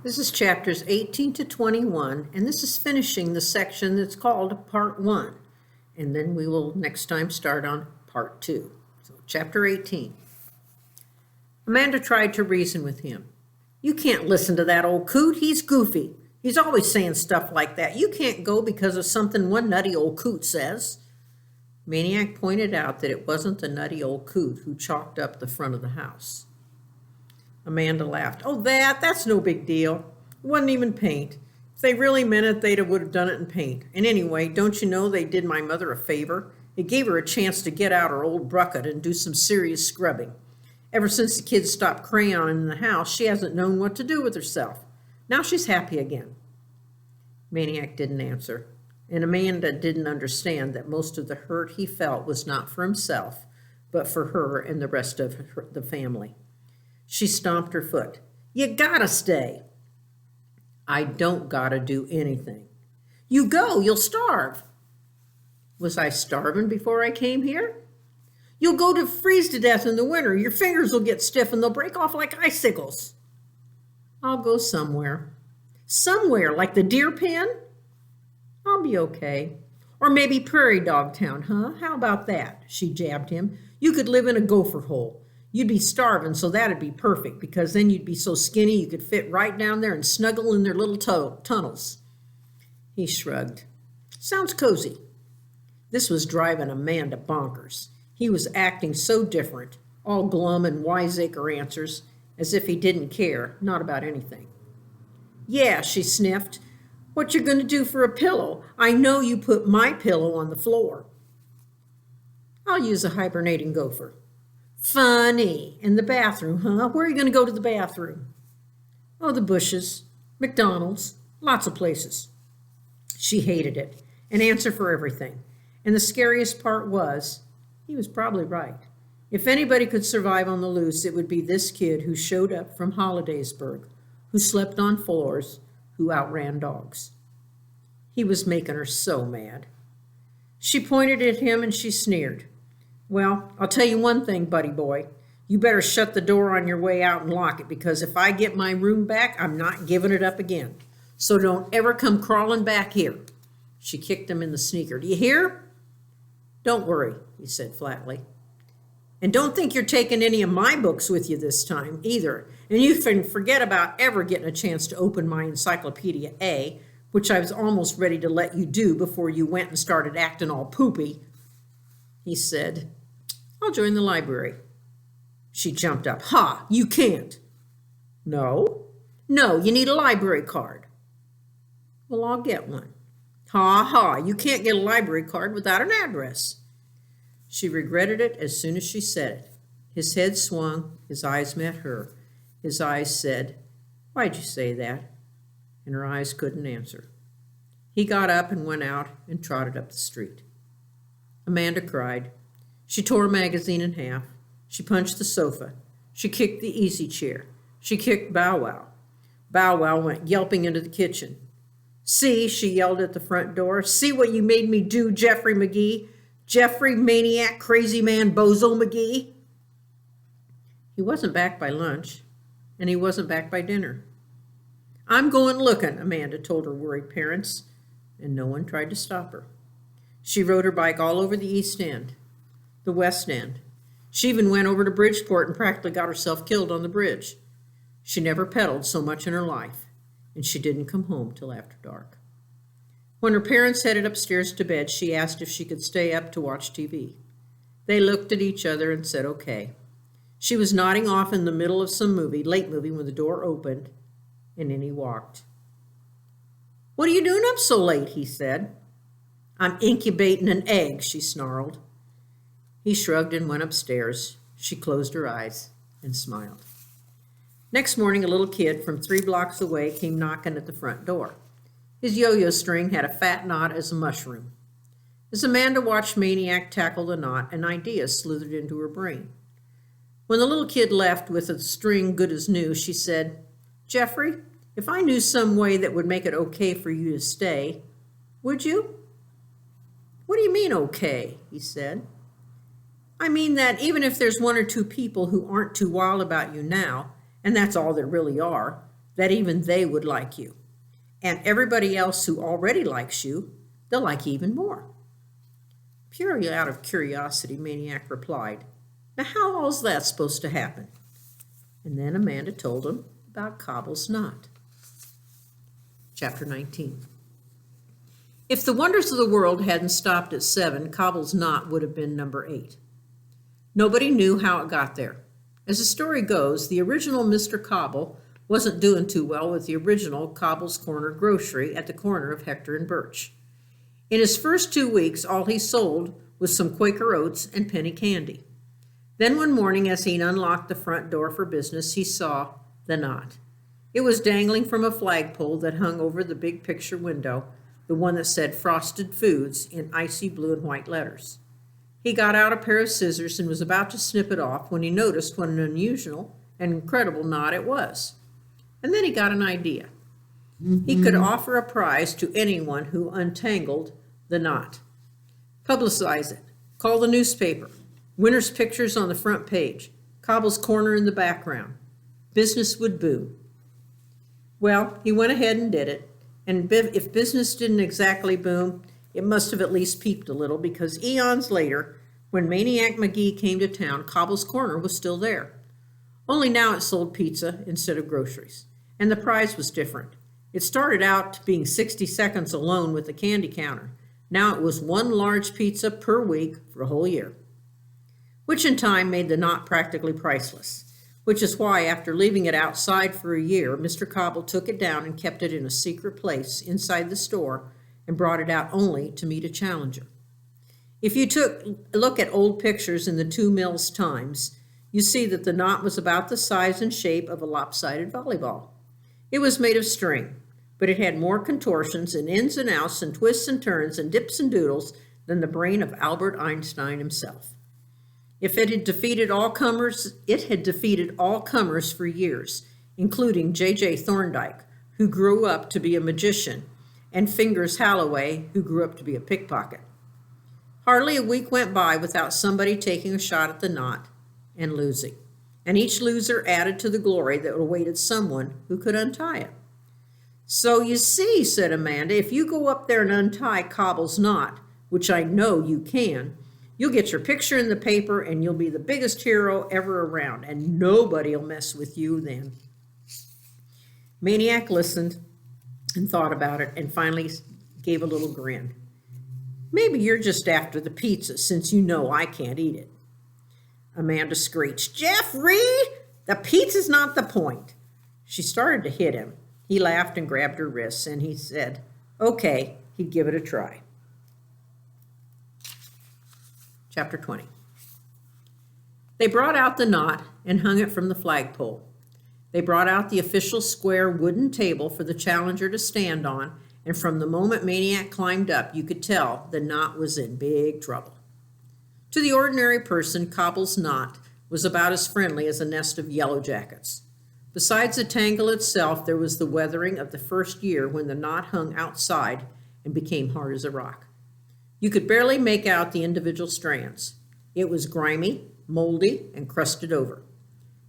This is chapters 18 to 21, and this is finishing the section that's called Part 1. And then we will next time start on Part 2. So, Chapter 18. Amanda tried to reason with him. You can't listen to that old coot. He's goofy. He's always saying stuff like that. You can't go because of something one nutty old coot says. Maniac pointed out that it wasn't the nutty old coot who chalked up the front of the house. Amanda laughed. Oh, that's no big deal. It wasn't even paint. If they really meant it, they would have done it in paint. And anyway, don't you know they did my mother a favor? It gave her a chance to get out her old bucket and do some serious scrubbing. Ever since the kids stopped crayoning in the house, she hasn't known what to do with herself. Now she's happy again. Maniac didn't answer, and Amanda didn't understand that most of the hurt he felt was not for himself, but for her and the rest of the family. She stomped her foot. You gotta stay. I don't gotta do anything. You go, you'll starve. Was I starving before I came here? You'll go to freeze to death in the winter. Your fingers will get stiff and they'll break off like icicles. I'll go somewhere. Somewhere, like the deer pen? I'll be okay. Or maybe Prairie Dog Town, huh? How about that? She jabbed him. You could live in a gopher hole. You'd be starving, so that'd be perfect, because then you'd be so skinny you could fit right down there and snuggle in their little tunnels. He shrugged. Sounds cozy. This was driving Amanda bonkers. He was acting so different, all glum and wiseacre answers, as if he didn't care, not about anything. Yeah, she sniffed. What you going to do for a pillow? I know you put my pillow on the floor. I'll use a hibernating gopher. Funny. In the bathroom, huh? Where are you going to go to the bathroom? Oh, the bushes, McDonald's, lots of places. She hated it, an answer for everything. And the scariest part was, he was probably right. If anybody could survive on the loose, it would be this kid who showed up from Hollidaysburg, who slept on floors, who outran dogs. He was making her so mad. She pointed at him and she sneered. Well, I'll tell you one thing, buddy boy. You better shut the door on your way out and lock it, because if I get my room back, I'm not giving it up again. So don't ever come crawling back here. She kicked him in the sneaker. Do you hear? Don't worry, he said flatly. And don't think you're taking any of my books with you this time either. And you can forget about ever getting a chance to open my Encyclopedia A, which I was almost ready to let you do before you went and started acting all poopy. He said, I'll join the library. She jumped up. Ha, you can't. No, you need a library card. Well, I'll get one. Ha, you can't get a library card without an address. She regretted it as soon as she said it. His head swung, his eyes met her. His eyes said, Why'd you say that? And her eyes couldn't answer. He got up and went out and trotted up the street. Amanda cried. She tore a magazine in half. She punched the sofa. She kicked the easy chair. She kicked Bow Wow. Bow Wow went yelping into the kitchen. See, she yelled at the front door. See what you made me do, Jeffrey Magee. Jeffrey, maniac, crazy man, Bozo Magee. He wasn't back by lunch, and he wasn't back by dinner. I'm going looking, Amanda told her worried parents, and no one tried to stop her. She rode her bike all over the East End, the West End. She even went over to Bridgeport and practically got herself killed on the bridge. She never pedaled so much in her life, and she didn't come home till after dark. When her parents headed upstairs to bed, she asked if she could stay up to watch TV. They looked at each other and said, okay. She was nodding off in the middle of some late movie, when the door opened, and in he walked. What are you doing up so late? He said. I'm incubating an egg, she snarled. He shrugged and went upstairs. She closed her eyes and smiled. Next morning, a little kid from 3 blocks away came knocking at the front door. His yo-yo string had a fat knot as a mushroom. As Amanda watched Maniac tackle the knot, an idea slithered into her brain. When the little kid left with a string good as new, she said, Jeffrey, if I knew some way that would make it okay for you to stay, would you? What do you mean, okay? He said. I mean that even if there's 1 or 2 people who aren't too wild about you now, and that's all there really are, that even they would like you. And everybody else who already likes you, they'll like you even more. Purely out of curiosity, Maniac replied, "Now how all's that supposed to happen?" And then Amanda told him about Cobble's knot. Chapter 19. If the wonders of the world hadn't stopped at 7, Cobble's knot would have been number 8. Nobody knew how it got there. As the story goes, the original Mr. Cobble wasn't doing too well with the original Cobble's Corner grocery at the corner of Hector and Birch. In his first 2 weeks, all he sold was some Quaker oats and penny candy. Then one morning, as he unlocked the front door for business, he saw the knot. It was dangling from a flagpole that hung over the big picture window, the one that said Frosted Foods in icy blue and white letters. He got out a pair of scissors and was about to snip it off when he noticed what an unusual and incredible knot it was. And then he got an idea. He could offer a prize to anyone who untangled the knot. Publicize it. Call the newspaper. Winner's pictures on the front page. Cobble's Corner in the background. Business would boom. Well, he went ahead and did it. And if business didn't exactly boom, it must have at least peaked a little, because eons later, when Maniac Magee came to town, Cobble's Corner was still there. Only now it sold pizza instead of groceries. And the prize was different. It started out being 60 seconds alone with the candy counter. Now it was one large pizza per week for a whole year, which in time made the knot practically priceless, which is why after leaving it outside for a year, Mr. Cobble took it down and kept it in a secret place inside the store and brought it out only to meet a challenger. If you took a look at old pictures in the 2 Mills Times, you see that the knot was about the size and shape of a lopsided volleyball. It was made of string, but it had more contortions and ins and outs and twists and turns and dips and doodles than the brain of Albert Einstein himself. If it had defeated all comers, it had defeated all comers for years, including J.J. Thorndike, who grew up to be a magician, and Fingers Holloway, who grew up to be a pickpocket. Hardly a week went by without somebody taking a shot at the knot and losing, and each loser added to the glory that awaited someone who could untie it. "So you see," said Amanda, "if you go up there and untie Cobble's knot, which I know you can, you'll get your picture in the paper and you'll be the biggest hero ever around, and nobody'll mess with you then." Maniac listened and thought about it and finally gave a little grin. "Maybe you're just after the pizza, since you know I can't eat it." Amanda screeched, "Jeffrey, the pizza's not the point." She started to hit him. He laughed and grabbed her wrists, and he said, okay, he'd give it a try. Chapter 20. They brought out the knot and hung it from the flagpole. They brought out the official square wooden table for the challenger to stand on, and from the moment Maniac climbed up, you could tell the knot was in big trouble. To the ordinary person, Cobble's knot was about as friendly as a nest of yellow jackets. Besides the tangle itself, there was the weathering of the first year when the knot hung outside and became hard as a rock. You could barely make out the individual strands. It was grimy, moldy, and crusted over.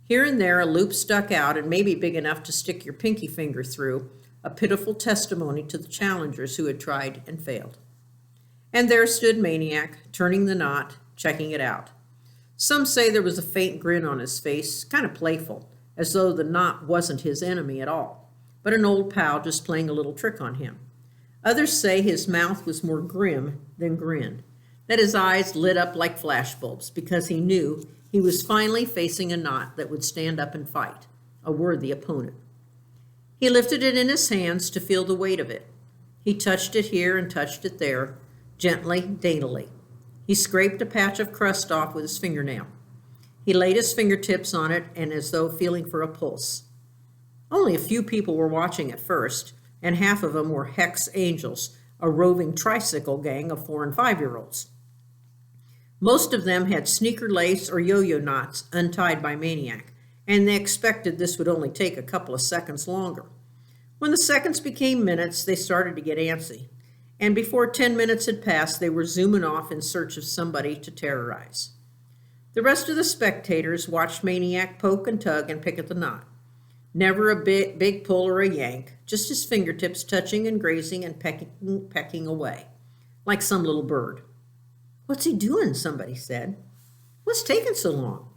Here and there, a loop stuck out and maybe big enough to stick your pinky finger through, a pitiful testimony to the challengers who had tried and failed. And there stood Maniac, turning the knot, checking it out. Some say there was a faint grin on his face, kind of playful, as though the knot wasn't his enemy at all, but an old pal just playing a little trick on him. Others say his mouth was more grim than grin, that his eyes lit up like flashbulbs because he knew he was finally facing a knot that would stand up and fight, a worthy opponent. He lifted it in his hands to feel the weight of it. He touched it here and touched it there, gently, daintily. He scraped a patch of crust off with his fingernail. He laid his fingertips on it and as though feeling for a pulse. Only a few people were watching at first, and half of them were Hex Angels, a roving tricycle gang of 4- and 5-year-olds. Most of them had sneaker lace or yo-yo knots untied by Maniac, and they expected this would only take a couple of seconds longer. When the seconds became minutes, they started to get antsy, and before 10 minutes had passed, they were zooming off in search of somebody to terrorize. The rest of the spectators watched Maniac poke and tug and pick at the knot. Never a big pull or a yank, just his fingertips touching and grazing and pecking away, like some little bird. "What's he doing?" somebody said. "What's taking so long?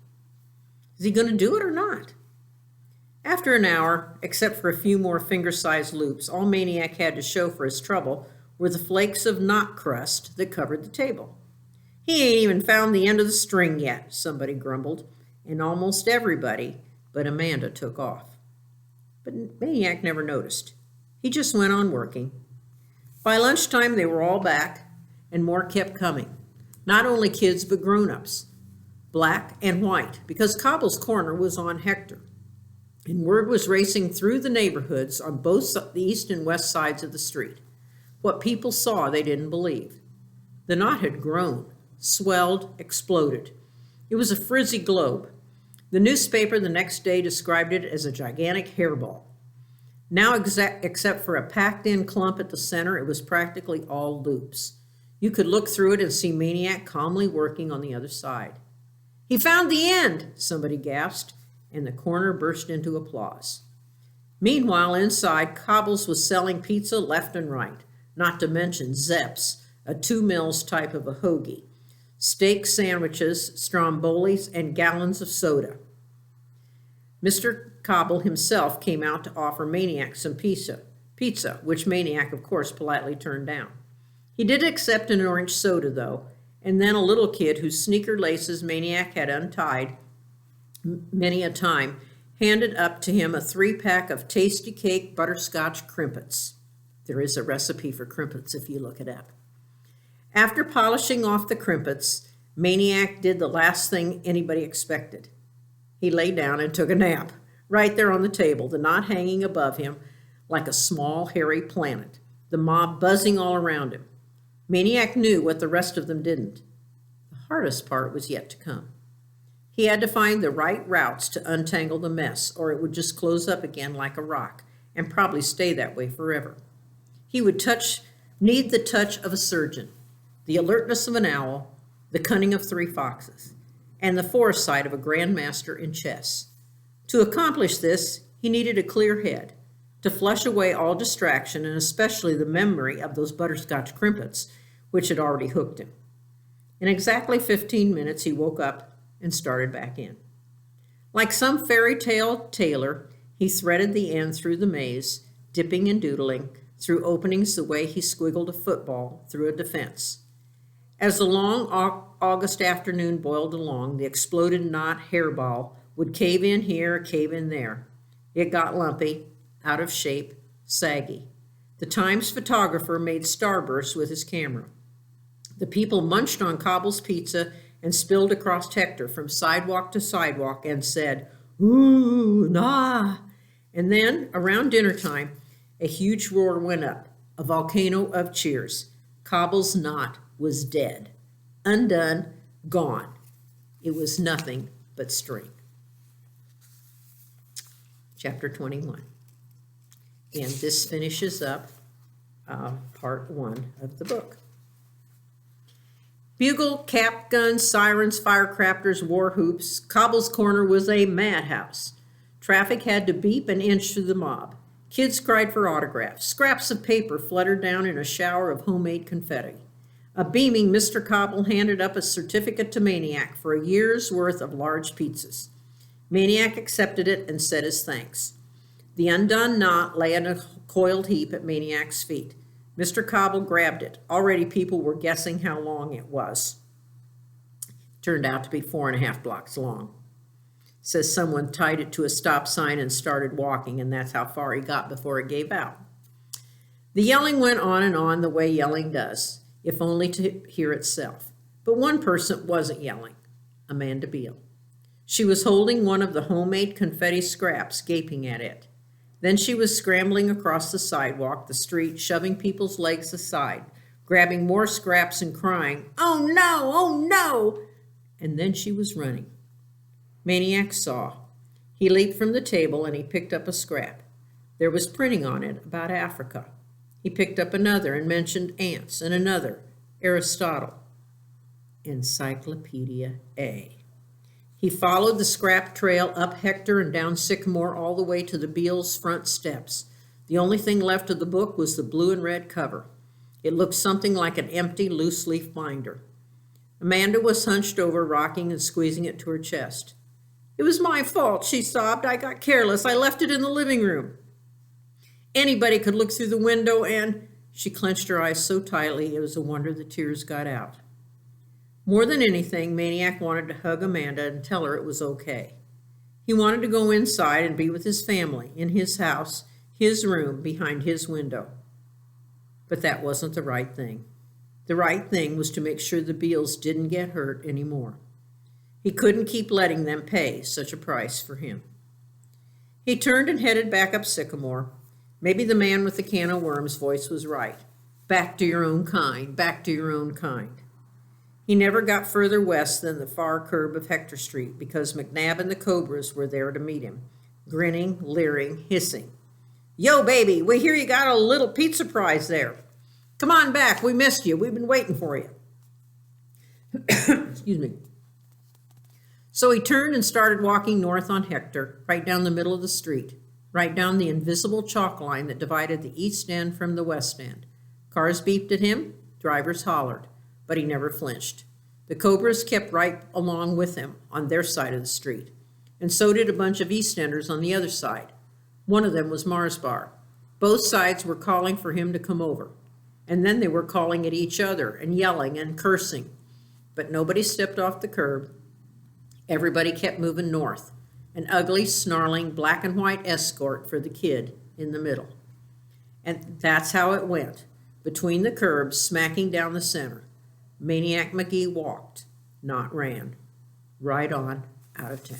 Is he going to do it or not?" After an hour, except for a few more finger-sized loops, all Maniac had to show for his trouble were the flakes of knot crust that covered the table. "He ain't even found the end of the string yet," somebody grumbled, and almost everybody but Amanda took off. But Maniac never noticed. He just went on working. By lunchtime, they were all back, and more kept coming. Not only kids, but grown-ups, black and white, because Cobble's corner was on Hector. And word was racing through the neighborhoods on both the east and west sides of the street. What people saw, they didn't believe. The knot had grown, swelled, exploded. It was a frizzy globe. The newspaper the next day described it as a gigantic hairball. Now, except for a packed-in clump at the center, it was practically all loops. You could look through it and see Maniac calmly working on the other side. "He found the end," somebody gasped, and the corner burst into applause. Meanwhile, inside, Cobbles was selling pizza left and right, not to mention Zeps, a 2 Mills type of a hoagie, steak sandwiches, strombolis, and gallons of soda. Mr. Cobble himself came out to offer Maniac some pizza, which Maniac, of course, politely turned down. He did accept an orange soda, though, and then a little kid whose sneaker laces Maniac had untied many a time handed up to him a 3-pack of tasty cake butterscotch crimpets. There is a recipe for crimpets if you look it up. After polishing off the crimpets, Maniac did the last thing anybody expected. He lay down and took a nap, right there on the table, the knot hanging above him like a small, hairy planet, the mob buzzing all around him. Maniac knew what the rest of them didn't. The hardest part was yet to come. He had to find the right routes to untangle the mess, or it would just close up again like a rock, and probably stay that way forever. He would need the touch of a surgeon, the alertness of an owl, the cunning of 3 foxes, and the foresight of a grandmaster in chess. To accomplish this, he needed a clear head, to flush away all distraction, and especially the memory of those butterscotch crimpets, which had already hooked him. In exactly 15 minutes, he woke up and started back in. Like some fairy tale tailor, he threaded the end through the maze, dipping and doodling, through openings the way he squiggled a football through a defense. As the long August afternoon boiled along, the exploded knot hairball would cave in here, cave in there. It got lumpy, out of shape, saggy. The Times photographer made starbursts with his camera. The people munched on Cobble's pizza and spilled across Hector from sidewalk to sidewalk and said, "Ooh, nah." And then, around dinner time, a huge roar went up, a volcano of cheers. Cobble's knot was dead, undone, gone. It was nothing but string. Chapter 21. And this finishes up part 1 of the book. Bugle, cap guns, sirens, firecrackers, war hoops. Cobble's Corner was a madhouse. Traffic had to beep and inch through the mob. Kids cried for autographs. Scraps of paper fluttered down in a shower of homemade confetti. A beaming Mr. Cobble handed up a certificate to Maniac for a year's worth of large pizzas. Maniac accepted it and said his thanks. The undone knot lay in a coiled heap at Maniac's feet. Mr. Cobble grabbed it. Already people were guessing how long it was. Turned out to be 4.5 blocks long. Says someone tied it to a stop sign and started walking, and that's how far he got before it gave out. The yelling went on and on the way yelling does, if only to hear itself. But one person wasn't yelling, Amanda Beale. She was holding one of the homemade confetti scraps, gaping at it. Then she was scrambling across the sidewalk, the street, shoving people's legs aside, grabbing more scraps and crying, "Oh no, oh no!" And then she was running. Maniac saw. He leaped from the table and he picked up a scrap. There was printing on it about Africa. He picked up another and mentioned ants, and another, Aristotle. Encyclopedia A. He followed the scrap trail up Hector and down Sycamore all the way to the Beals' front steps. The only thing left of the book was the blue and red cover. It looked something like an empty, loose-leaf binder. Amanda was hunched over, rocking and squeezing it to her chest. "It was my fault," she sobbed. "I got careless. I left it in the living room. Anybody could look through the window and—" She clenched her eyes so tightly it was a wonder the tears got out. More than anything, Maniac wanted to hug Amanda and tell her it was okay. He wanted to go inside and be with his family, in his house, his room, behind his window. But that wasn't the right thing. The right thing was to make sure the Beals didn't get hurt anymore. He couldn't keep letting them pay such a price for him. He turned and headed back up Sycamore. Maybe the man with the can of worms voice was right. Back to your own kind, back to your own kind. He never got further west than the far curb of Hector Street because McNabb and the Cobras were there to meet him, grinning, leering, hissing. "Yo, baby, we hear you got a little pizza prize there. Come on back, we missed you. We've been waiting for you." Excuse me. So he turned and started walking north on Hector, right down the middle of the street, right down the invisible chalk line that divided the east end from the west end. Cars beeped at him, drivers hollered, but he never flinched. The Cobras kept right along with him on their side of the street, and so did a bunch of East Enders on the other side. One of them was Marsbar. Both sides were calling for him to come over, and then they were calling at each other and yelling and cursing, but nobody stepped off the curb. Everybody kept moving north, an ugly, snarling, black and white escort for the kid in the middle. And that's how it went, between the curbs, smacking down the center. Maniac Magee walked, not ran, right on out of town.